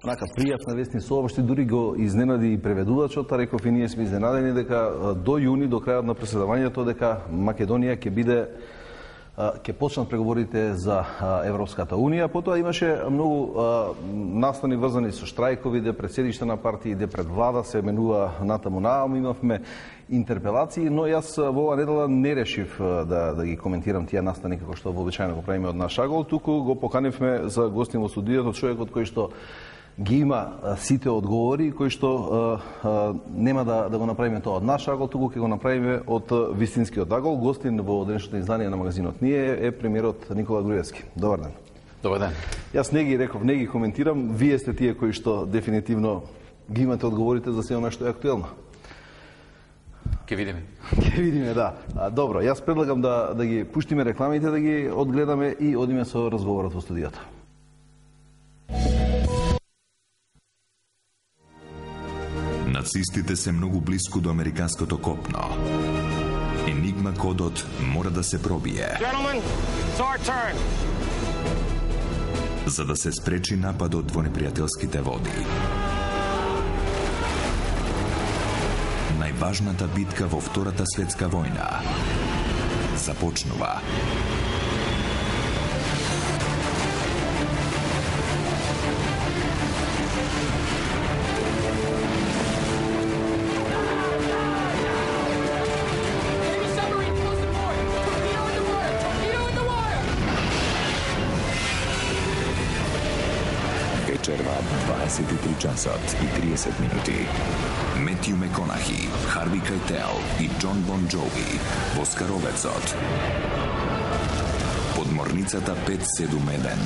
Онака пријатна вести соопшти, дури го изненади и преведувачот, реков и ние сме изненадени дека до јуни, до крајот на преседавањето, дека Македонија ќе почнат преговорите за Европската Унија. Потоа имаше многу настани врзани со штрајкови, де пред седишта на партии, де пред влада се менува натаму наам. Имавме интерпелации, но јас во оваа недела не решив да ги коментирам тие настани како што вообичаено го правиме од наш агол, туку го поканивме за гостин во студиото човекот кој што ги има сите одговори, кои што нема да го направиме тоа од наш агол, туку ќе го направиме од вистинскиот агол. Гостин во денешното издание на магазинот ние е премиерот Никола Груевски. Добар ден. Добар ден. Јас не ги реков, не ги коментирам, вие сте тие кои што дефинитивно ги имате одговорите за се она што е актуелно. Ке видиме. Ке видиме, да. Добро, јас предлагам да ги пуштиме рекламите, да ги одгледаме и одиме со разговорот во студиото. Нацистите се многу близко до американското копно. Енигма кодот мора да се пробие. За да се спречи нападот во непријателските води. Најважната битка во Втората светска војна започнува. Вечерва 23 часот и 30 минути. Метју Меконахи, Харви Кајтел и Џон Бон Џови во Скаровецот. Подморницата 571.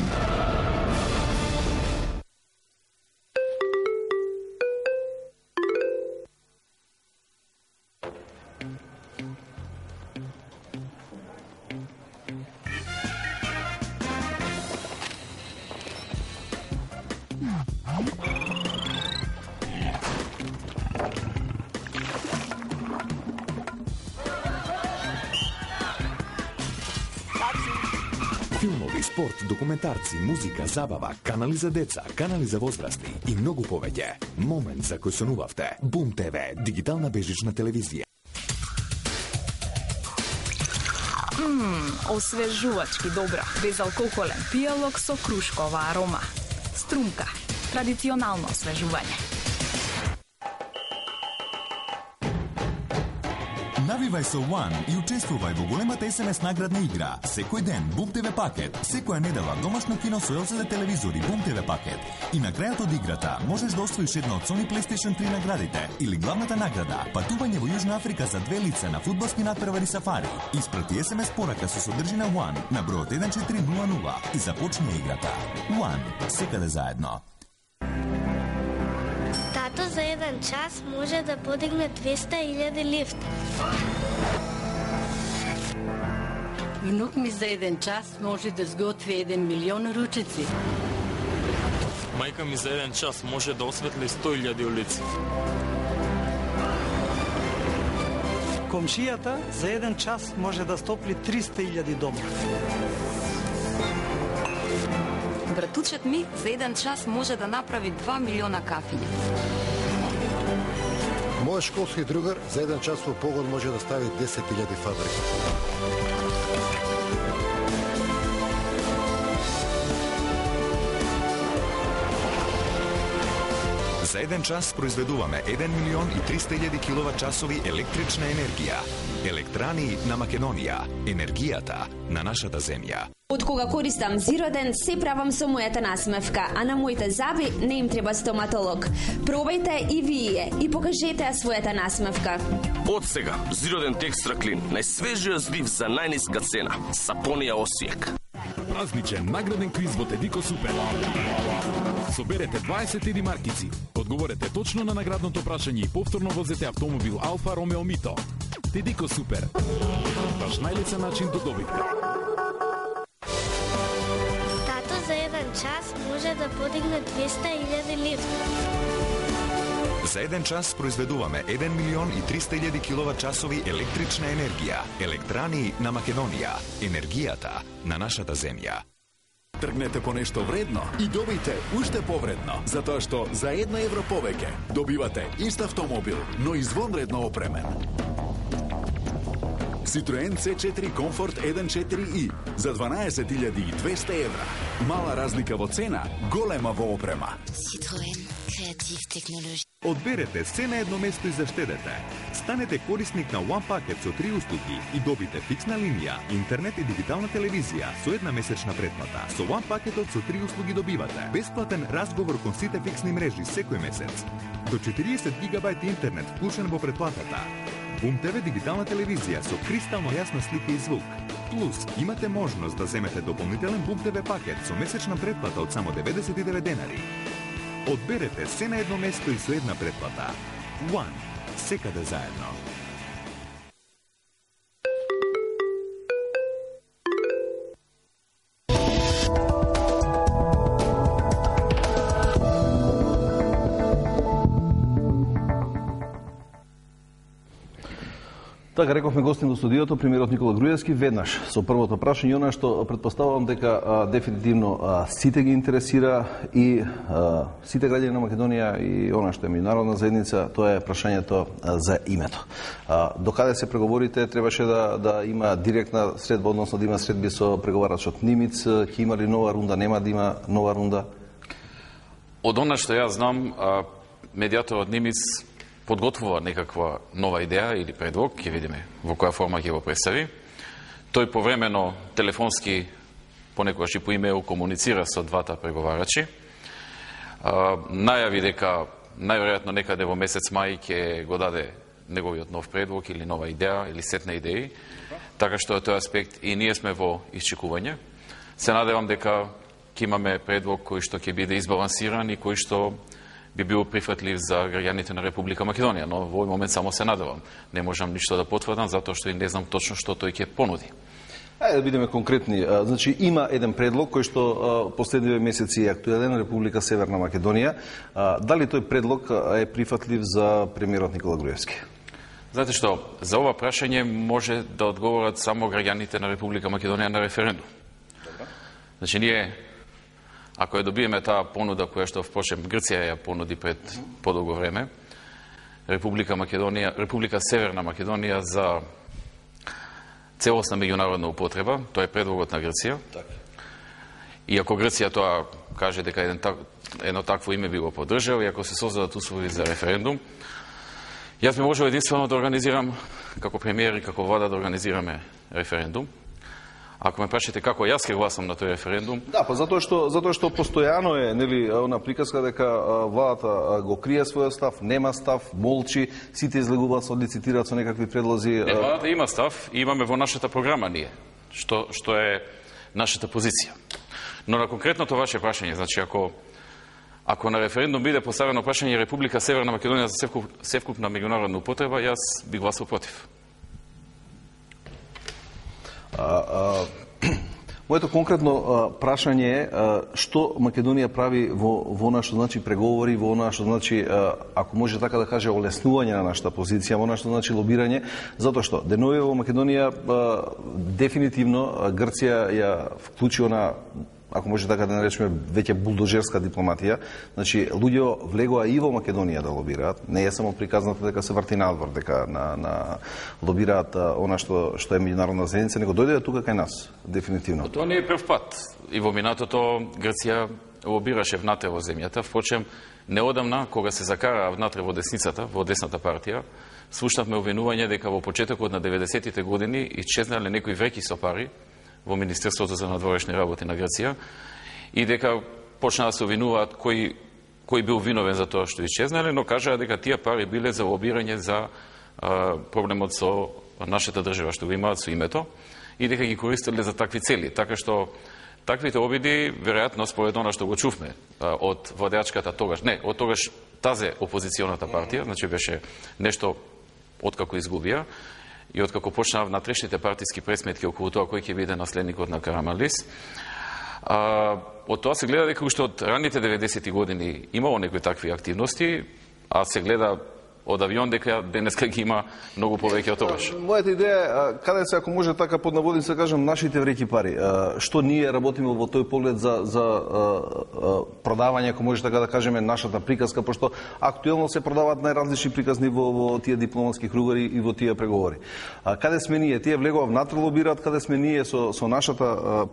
Филмови, спорт, документарци, музика, забава, канали за деца, канали за возрасти и многу повеќе. Момент за кој сонувавте. Бум ТВ, дигитална бежична телевизија. Освежувачки добра, безалкохолен пијалок со крушкова арома. Струмка, традиционално освежување. Навивај со One и учествувај во големата SMS наградна игра. Секој ден Бум ТВ пакет, секоја недела домашно кино со LCD телевизори Бум ТВ пакет. И на крајот од играта можеш да освоиш една од Sony PlayStation 3 наградите или главната награда патување во Јужна Африка за 2 лица на фудбалски натпревари сафари. Испрати SMS порака со содржина One на бројот 1400 и започни играта. One, секаде заедно. Тато за еден час може да подигне 200.000 лифт. Внук ми за еден час може да сготви 1 милион ручици. Мајка ми за еден час може да осветли 100.000 улици. Комшијата за еден час може да стопли 300.000 дома. Братучет ми за еден час може да направи 2 милиона кафиња. Мојот школски другар за еден час во погон може да стави 10.000 фабрики. За еден час произведуваме 1 милион и 300.000 киловат-часови електрична енергија. Електрани на Македонија. Енергијата на нашата земја. Од кога користам Зироден, се правам со мојата насмевка, а на моите заби не им треба стоматолог. Пробајте и вие и покажете ја својата насмевка. Од сега, Зироден Текстра Клин, најсвежиот злив за најниска цена. Сапонија Осијек. Празничен награден квиз во Тедико Супер. Соберете 21 маркици, одговорете точно на наградното прашање и повторно возете автомобил Алфа Ромео Мито. Тедико Супер. Ваш најлесен начин до добитка. Тато за еден час може да подигне 200.000 лифт. За еден час произведуваме 1 милион и 300.000 киловат-часови електрична енергија. Електрани на Македонија. Енергијата на нашата земја. Тргнете по нешто вредно и добите уште повредно, затоа што за €1 повеќе добивате ист автомобил, но извонредно опремен. Citroen C4 Comfort 1.4i за €12.200. Мала разлика во цена, голема во опрема. Citroen Creative Technology. Одберете се на едно место и заштедете. Станете корисник на One Packet со 3 услуги и добите фиксна линија, интернет и дигитална телевизија со една месечна претплата. Со One Packetот со 3 услуги добивате бесплатен разговор кон сите фиксни мрежи секој месец. До 40 гигабајт интернет вклучен во претплатата. Бум ТВ дигитална телевизија со кристално јасна слика и звук. Плюс, имате можност да земете дополнителен Бум ТВ пакет со месечна претплата од само $99. Одберете се на едно место и со една претплата. One. Секаде заедно. Така рековме гостин во студиото премиерот Никола Груевски веднаш со првото прашање, она што претпоставувам дека дефинитивно сите ги интересира и сите граѓани на Македонија и она што е меѓународна заедница, тоа е прашањето за името. Докаде се преговорите, требаше да има директна средба, односно да има средби со преговарачот Нимиц, ќе има ли нова рунда, нема да има нова рунда? Од она што јас знам, медијаторот Нимиц подготвува некаква нова идеја или предлог, ќе видиме во која форма ќе го представи. Тој повремено телефонски, понекогаш и по имейл, комуницира со двата преговарачи. Најави дека најверојатно некаде во месец мај ќе го даде неговиот нов предлог или нова идеја или сет на идеи, така што од тој аспект и ние сме во исчекување. Се надевам дека ќе имаме предлог кој што ќе биде избалансиран и кој што би бил прифатлив за граѓаните на Република Македонија, но во овој момент само се надевам. Не можам ништо да потврдам, затоа што и не знам точно што тој ќе понуди. Ајде да бидеме конкретни. Значи, има еден предлог кој што последниве месеци е актуелен, Република Северна Македонија. Дали тој предлог е прифатлив за премиерот Никола Груевски? Знаете што, за ова прашање може да одговорат само граѓаните на Република Македонија на референдум. Значи, ние ако ја добиеме таа понуда која што впрочем Грција ја понуди пред подолго време, Република Северна Македонија за целосна меѓународна употреба, тоа е предлогот на Грција. И ако Грција тоа каже дека едно такво име би го поддржал и ако се создадат услови за референдум, јас би можел единствено да организирам како премиер и како влада да организираме референдум. Ако ме прашате како јас ќе гласам на тој референдум? Да, па затоа што постојано е, нели, она приказка дека владата го крие својот став, нема став, молчи, сите излегуваат, се лицитираат со некакви предлози. Владата има став и имаме во нашата програма ние, што е нашата позиција. Но на конкретното ваше прашање, значи ако на референдум биде поставено прашање Република Северна Македонија за севкупна меѓународна употреба, јас би гласал против. Моето конкретно прашање е што Македонија прави во нашо значи преговори, во нашо значи ако може така да каже олеснување на нашата позиција, во нашо значи лобирање, затоа што денови во Македонија дефинитивно Грција ја вклучи на, ако може така да наречеме, веќе булдожерска дипломатија. Значи, луѓе влегоа и во Македонија да лобираат. Не е само приказната дека се врти надвор, дека лобираат она што е меѓународна заедница, него дојдеа тука кај нас, дефинитивно. Тоа не е прв пат. И во минатото Грција лобираше внатре во земјата. Впрочем, неодамна, кога се закараа внатре во десницата, во десната партија, слушнавме обвинување дека во почетокот на 90-тите години исчезнале некои вреќи со пари во Министерството за надворешни работи на Грција и дека почнаа да се обвинуваат кој бил виновен за тоа што исчезнале, но кажаа дека тие пари биле за лобирање за проблемот со нашата држава што го имаат со името и дека ги користеле за такви цели. Така што таквите обиди, веројатно според она што го чувме од владеачката тогаш, не, од тогаш тазе опозиционата партија, значи беше нешто откако изгубија, и откако почнаа внатрешните партиски пресметки околу тоа кој ќе биде наследникот на Караманлис. Од тоа се гледа дека уште од ранните 90-ти години имало некои такви активности, а се гледа од авион, дека денеска ги има многу повеќе од тогаш. Мојата идеја е, каде се, ако може така под наводници да кажам, нашите вреќи пари. Што ние работиме во тој поглед за продавање, ако може така да кажеме, нашата приказка, пошто актуелно се продаваат најразлични приказни во тие дипломатски кругари и во тие преговори. Каде сме ние? Тие влегува внатре лобираат, каде сме ние со нашата